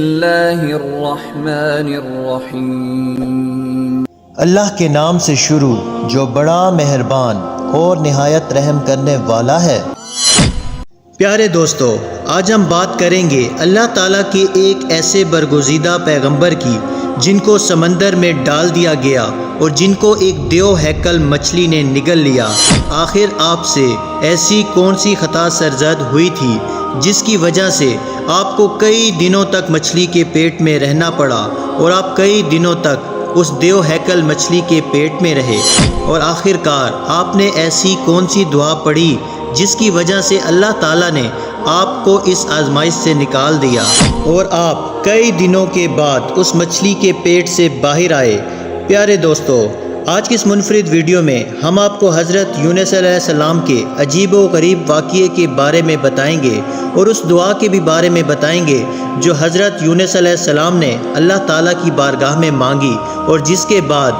اللہ الرحمن الرحیم۔ اللہ کے نام سے شروع جو بڑا مہربان اور نہایت رحم کرنے والا ہے۔ پیارے دوستو، آج ہم بات کریں گے اللہ تعالیٰ کے ایک ایسے برگزیدہ پیغمبر کی جن کو سمندر میں ڈال دیا گیا اور جن کو ایک دیو ہیکل مچھلی نے نگل لیا۔ آخر آپ سے ایسی کون سی خطا سرزد ہوئی تھی جس کی وجہ سے آپ کو کئی دنوں تک مچھلی کے پیٹ میں رہنا پڑا اور آپ کئی دنوں تک اس دیو ہیکل مچھلی کے پیٹ میں رہے، اور آخر کار آپ نے ایسی کون سی دعا پڑھی جس کی وجہ سے اللہ تعالیٰ نے آپ کو اس آزمائش سے نکال دیا اور آپ کئی دنوں کے بعد اس مچھلی کے پیٹ سے باہر آئے۔ پیارے دوستو، آج کی اس منفرد ویڈیو میں ہم آپ کو حضرت یونس علیہ السلام کے عجیب و غریب واقعے کے بارے میں بتائیں گے اور اس دعا کے بھی بارے میں بتائیں گے جو حضرت یونس علیہ السلام نے اللہ تعالیٰ کی بارگاہ میں مانگی اور جس کے بعد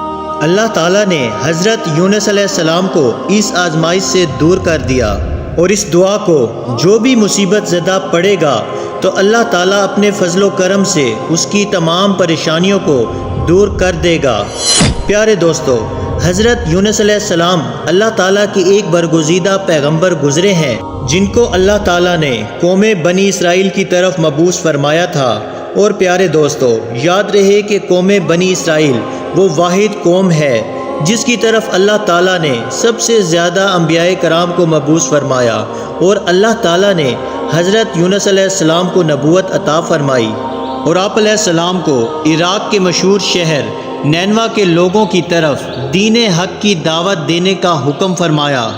اللہ تعالیٰ نے حضرت یونس علیہ السلام کو اس آزمائش سے دور کر دیا۔ اور اس دعا کو جو بھی مصیبت زدہ پڑے گا تو اللہ تعالیٰ اپنے فضل و کرم سے اس کی تمام پریشانیوں کو دور کر دے گا۔ پیارے دوستو، حضرت یونس علیہ السلام اللہ تعالیٰ کے ایک برگزیدہ پیغمبر گزرے ہیں جن کو اللہ تعالیٰ نے قوم بنی اسرائیل کی طرف مبعوث فرمایا تھا۔ اور پیارے دوستو، یاد رہے کہ قوم بنی اسرائیل وہ واحد قوم ہے جس کی طرف اللہ تعالیٰ نے سب سے زیادہ انبیاء کرام کو مبعوث فرمایا، اور اللہ تعالیٰ نے حضرت یونس علیہ السلام کو نبوت عطا فرمائی اور آپ علیہ السلام کو عراق کے مشہور شہر نینوا کے لوگوں کی طرف دین حق کی دعوت دینے کا حکم فرمایا۔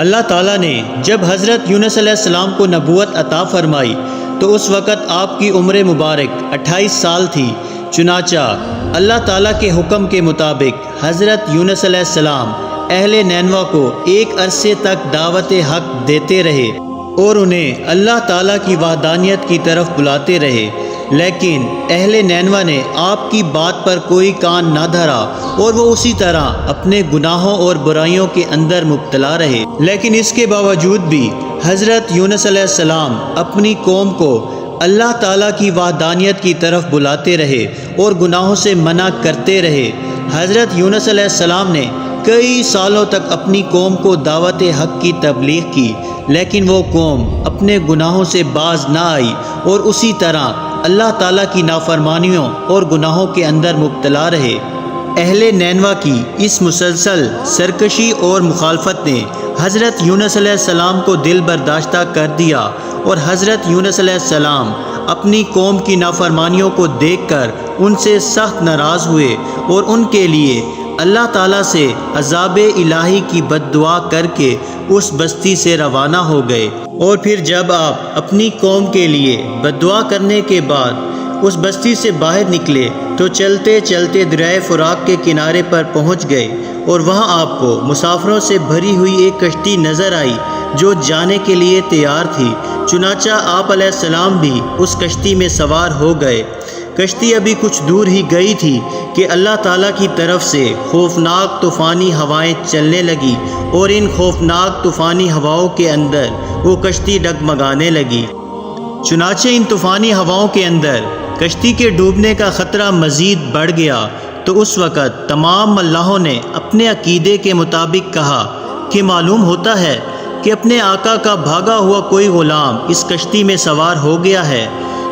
اللہ تعالیٰ نے جب حضرت یونس علیہ السلام کو نبوت عطا فرمائی تو اس وقت آپ کی عمر مبارک 28 سال تھی۔ چنانچہ اللہ تعالیٰ کے حکم کے مطابق حضرت یونس علیہ السلام اہل نینوا کو ایک عرصے تک دعوت حق دیتے رہے اور انہیں اللہ تعالیٰ کی وحدانیت کی طرف بلاتے رہے، لیکن اہل نینوا نے آپ کی بات پر کوئی کان نہ دھرا اور وہ اسی طرح اپنے گناہوں اور برائیوں کے اندر مبتلا رہے۔ لیکن اس کے باوجود بھی حضرت یونس علیہ السلام اپنی قوم کو اللہ تعالیٰ کی وحدانیت کی طرف بلاتے رہے اور گناہوں سے منع کرتے رہے۔ حضرت یونس علیہ السلام نے کئی سالوں تک اپنی قوم کو دعوت حق کی تبلیغ کی، لیکن وہ قوم اپنے گناہوں سے باز نہ آئی اور اسی طرح اللہ تعالیٰ کی نافرمانیوں اور گناہوں کے اندر مبتلا رہے۔ اہل نینوا کی اس مسلسل سرکشی اور مخالفت نے حضرت یونس علیہ السلام کو دل برداشتہ کر دیا، اور حضرت یونس علیہ السلام اپنی قوم کی نافرمانیوں کو دیکھ کر ان سے سخت ناراض ہوئے اور ان کے لیے اللہ تعالیٰ سے عذاب الہی کی بد دعا کر کے اس بستی سے روانہ ہو گئے۔ اور پھر جب آپ اپنی قوم کے لیے بد دعا کرنے کے بعد اس بستی سے باہر نکلے تو چلتے چلتے دریائے فرات کے کنارے پر پہنچ گئے، اور وہاں آپ کو مسافروں سے بھری ہوئی ایک کشتی نظر آئی جو جانے کے لیے تیار تھی۔ چنانچہ آپ علیہ السلام بھی اس کشتی میں سوار ہو گئے۔ کشتی ابھی کچھ دور ہی گئی تھی کہ اللہ تعالیٰ کی طرف سے خوفناک طوفانی ہوائیں چلنے لگی، اور ان خوفناک طوفانی ہواؤں کے اندر وہ کشتی ڈگمگانے لگی۔ چنانچہ ان طوفانی ہواؤں کے اندر کشتی کے ڈوبنے کا خطرہ مزید بڑھ گیا، تو اس وقت تمام ملاحوں نے اپنے عقیدے کے مطابق کہا کہ معلوم ہوتا ہے کہ اپنے آقا کا بھاگا ہوا کوئی غلام اس کشتی میں سوار ہو گیا ہے۔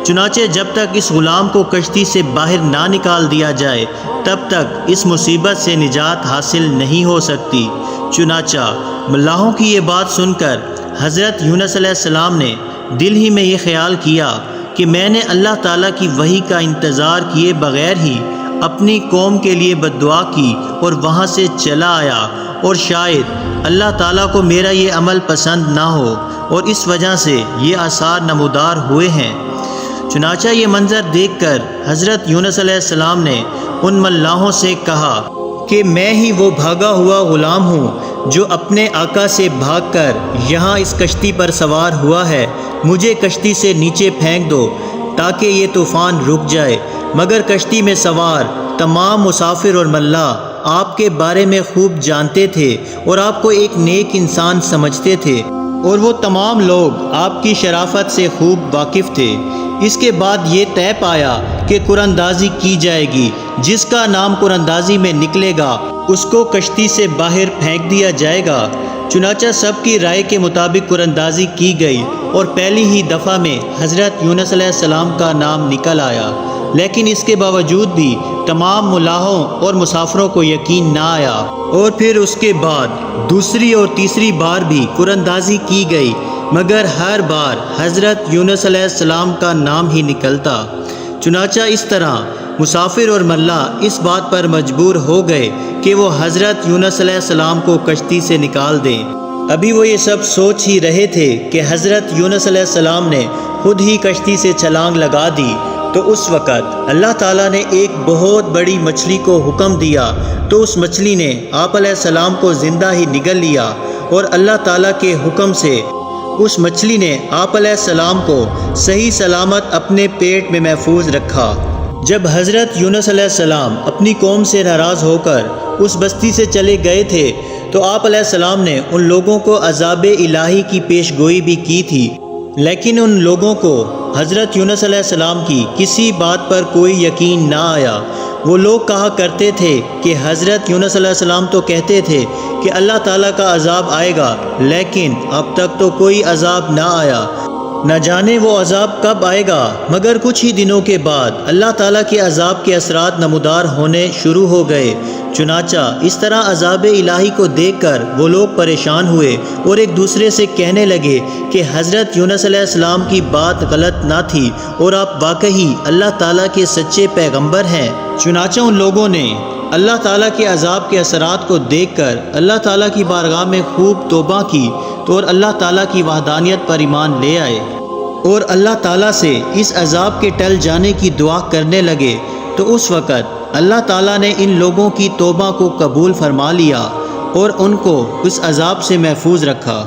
چنانچہ جب تک اس غلام کو کشتی سے باہر نہ نکال دیا جائے تب تک اس مصیبت سے نجات حاصل نہیں ہو سکتی۔ چنانچہ ملاحوں کی یہ بات سن کر حضرت یونس علیہ السلام نے دل ہی میں یہ خیال کیا کہ میں نے اللہ تعالیٰ کی وحی کا انتظار کیے بغیر ہی اپنی قوم کے لیے بد دعا کی اور وہاں سے چلا آیا، اور شاید اللہ تعالیٰ کو میرا یہ عمل پسند نہ ہو اور اس وجہ سے یہ آثار نمودار ہوئے ہیں۔ چنانچہ یہ منظر دیکھ کر حضرت یونس علیہ السلام نے ان ملاحوں سے کہا کہ میں ہی وہ بھاگا ہوا غلام ہوں جو اپنے آقا سے بھاگ کر یہاں اس کشتی پر سوار ہوا ہے۔ مجھے کشتی سے نیچے پھینک دو تاکہ یہ طوفان رک جائے۔ مگر کشتی میں سوار تمام مسافر اور ملاح آپ کے بارے میں خوب جانتے تھے اور آپ کو ایک نیک انسان سمجھتے تھے، اور وہ تمام لوگ آپ کی شرافت سے خوب واقف تھے۔ اس کے بعد یہ طے پایا کہ قرآن اندازی کی جائے گی، جس کا نام قرآن اندازی میں نکلے گا اس کو کشتی سے باہر پھینک دیا جائے گا۔ چنانچہ سب کی رائے کے مطابق قرآن اندازی کی گئی اور پہلی ہی دفعہ میں حضرت یونس علیہ السلام کا نام نکل آیا، لیکن اس کے باوجود بھی تمام ملاحوں اور مسافروں کو یقین نہ آیا، اور پھر اس کے بعد دوسری اور تیسری بار بھی قرآن اندازی کی گئی، مگر ہر بار حضرت یونس علیہ السلام کا نام ہی نکلتا۔ چنانچہ اس طرح مسافر اور ملاح اس بات پر مجبور ہو گئے کہ وہ حضرت یونس علیہ السلام کو کشتی سے نکال دیں۔ ابھی وہ یہ سب سوچ ہی رہے تھے کہ حضرت یونس علیہ السلام نے خود ہی کشتی سے چھلانگ لگا دی، تو اس وقت اللہ تعالیٰ نے ایک بہت بڑی مچھلی کو حکم دیا، تو اس مچھلی نے آپ علیہ السلام کو زندہ ہی نگل لیا، اور اللہ تعالیٰ کے حکم سے اس مچھلی نے آپ علیہ السلام کو صحیح سلامت اپنے پیٹ میں محفوظ رکھا۔ جب حضرت یونس علیہ السلام اپنی قوم سے ناراض ہو کر اس بستی سے چلے گئے تھے، تو آپ علیہ السلام نے ان لوگوں کو عذاب الہی کی پیش گوئی بھی کی تھی، لیکن ان لوگوں کو حضرت یونس علیہ السلام کی کسی بات پر کوئی یقین نہ آیا۔ وہ لوگ کہا کرتے تھے کہ حضرت یونس علیہ السلام تو کہتے تھے کہ اللہ تعالیٰ کا عذاب آئے گا، لیکن اب تک تو کوئی عذاب نہ آیا، نہ جانے وہ عذاب کب آئے گا۔ مگر کچھ ہی دنوں کے بعد اللہ تعالیٰ کے عذاب کے اثرات نمودار ہونے شروع ہو گئے۔ چنانچہ اس طرح عذاب الہی کو دیکھ کر وہ لوگ پریشان ہوئے اور ایک دوسرے سے کہنے لگے کہ حضرت یونس علیہ السلام کی بات غلط نہ تھی اور آپ واقعی اللہ تعالیٰ کے سچے پیغمبر ہیں۔ چنانچہ ان لوگوں نے اللہ تعالیٰ کے عذاب کے اثرات کو دیکھ کر اللہ تعالیٰ کی بارگاہ میں خوب توبہ کی، تو اور اللہ تعالیٰ کی وحدانیت پر ایمان لے آئے اور اللہ تعالیٰ سے اس عذاب کے ٹل جانے کی دعا کرنے لگے۔ تو اس وقت اللہ تعالیٰ نے ان لوگوں کی توبہ کو قبول فرما لیا اور ان کو اس عذاب سے محفوظ رکھا۔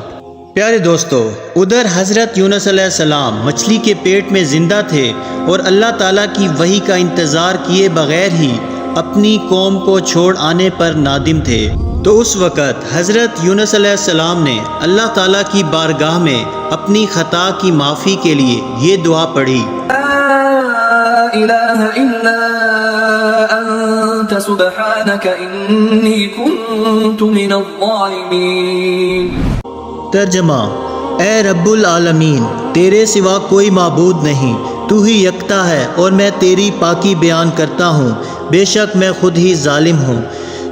پیارے دوستو، ادھر حضرت یونس علیہ السلام مچھلی کے پیٹ میں زندہ تھے اور اللہ تعالیٰ کی وحی کا انتظار کیے بغیر ہی اپنی قوم کو چھوڑ آنے پر نادم تھے۔ تو اس وقت حضرت یونس علیہ السلام نے اللہ تعالیٰ کی بارگاہ میں اپنی خطا کی معافی کے لیے یہ دعا پڑھی: لا الہ الا انت سبحانک انی کنت من الظالمین۔ ترجمہ: اے رب العالمین، تیرے سوا کوئی معبود نہیں، تو ہی یکتا ہے اور میں تیری پاکی بیان کرتا ہوں، بے شک میں خود ہی ظالم ہوں۔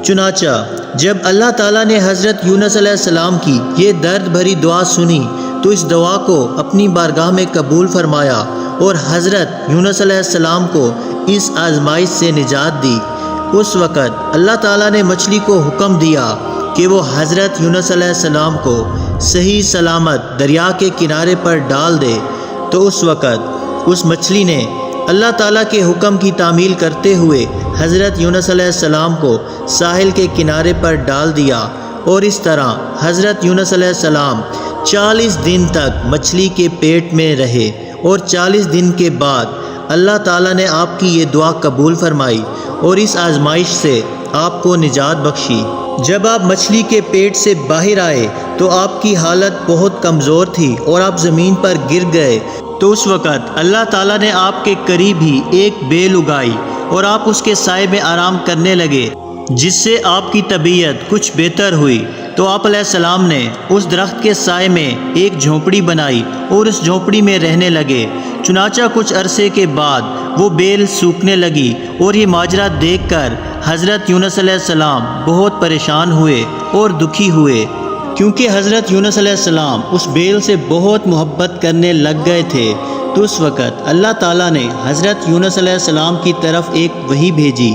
چنانچہ جب اللہ تعالیٰ نے حضرت یونس علیہ السلام کی یہ درد بھری دعا سنی، تو اس دعا کو اپنی بارگاہ میں قبول فرمایا اور حضرت یونس علیہ السلام کو اس آزمائش سے نجات دی۔ اس وقت اللہ تعالیٰ نے مچھلی کو حکم دیا کہ وہ حضرت یونس علیہ السلام کو صحیح سلامت دریا کے کنارے پر ڈال دے۔ تو اس وقت اس مچھلی نے اللہ تعالیٰ کے حکم کی تعمیل کرتے ہوئے حضرت یونس علیہ السلام کو ساحل کے کنارے پر ڈال دیا، اور اس طرح حضرت یونس علیہ السلام 40 دن تک مچھلی کے پیٹ میں رہے، اور 40 دن کے بعد اللہ تعالیٰ نے آپ کی یہ دعا قبول فرمائی اور اس آزمائش سے آپ کو نجات بخشی۔ جب آپ مچھلی کے پیٹ سے باہر آئے تو آپ کی حالت بہت کمزور تھی اور آپ زمین پر گر گئے۔ تو اس وقت اللہ تعالیٰ نے آپ کے قریب ہی ایک بیل اگائی اور آپ اس کے سائے میں آرام کرنے لگے، جس سے آپ کی طبیعت کچھ بہتر ہوئی۔ تو آپ علیہ السلام نے اس درخت کے سائے میں ایک جھونپڑی بنائی اور اس جھونپڑی میں رہنے لگے۔ چنانچہ کچھ عرصے کے بعد وہ بیل سوکھنے لگی، اور یہ ماجرا دیکھ کر حضرت یونس علیہ السلام بہت پریشان ہوئے اور دکھی ہوئے، کیونکہ حضرت یونس علیہ السلام اس بیل سے بہت محبت کرنے لگ گئے تھے۔ تو اس وقت اللہ تعالیٰ نے حضرت یونس علیہ السلام کی طرف ایک وحی بھیجی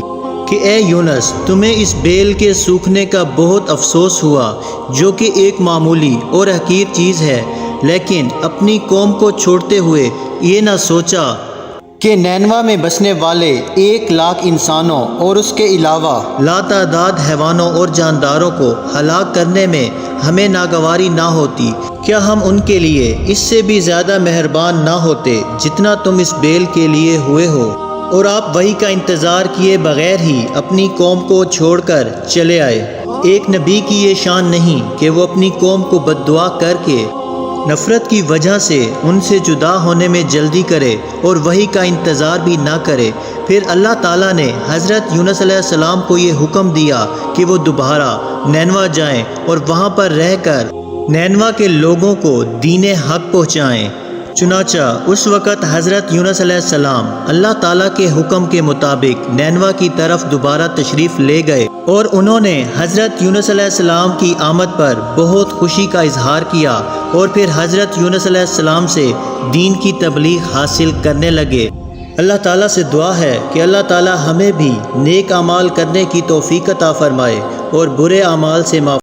کہ اے یونس، تمہیں اس بیل کے سوکھنے کا بہت افسوس ہوا، جو کہ ایک معمولی اور حقیر چیز ہے، لیکن اپنی قوم کو چھوڑتے ہوئے یہ نہ سوچا کہ نینوا میں بسنے والے 1,00,000 انسانوں اور اس کے علاوہ لاتعداد حیوانوں اور جانداروں کو ہلاک کرنے میں ہمیں ناگواری نہ ہوتی۔ کیا ہم ان کے لیے اس سے بھی زیادہ مہربان نہ ہوتے جتنا تم اس بیل کے لیے ہوئے ہو؟ اور آپ وحی کا انتظار کیے بغیر ہی اپنی قوم کو چھوڑ کر چلے آئے۔ ایک نبی کی یہ شان نہیں کہ وہ اپنی قوم کو بد دعا کر کے نفرت کی وجہ سے ان سے جدا ہونے میں جلدی کرے اور وحی کا انتظار بھی نہ کرے۔ پھر اللہ تعالیٰ نے حضرت یونس علیہ السلام کو یہ حکم دیا کہ وہ دوبارہ نینوا جائیں اور وہاں پر رہ کر نینوا کے لوگوں کو دین حق پہنچائیں۔ چنانچہ اس وقت حضرت یونس علیہ السلام اللہ تعالیٰ کے حکم کے مطابق نینوا کی طرف دوبارہ تشریف لے گئے اور انہوں نے حضرت یونس علیہ السلام کی آمد پر بہت خوشی کا اظہار کیا اور پھر حضرت یونس علیہ السلام سے دین کی تبلیغ حاصل کرنے لگے۔ اللہ تعالیٰ سے دعا ہے کہ اللہ تعالیٰ ہمیں بھی نیک اعمال کرنے کی توفیق عطا فرمائے اور برے اعمال سے معاف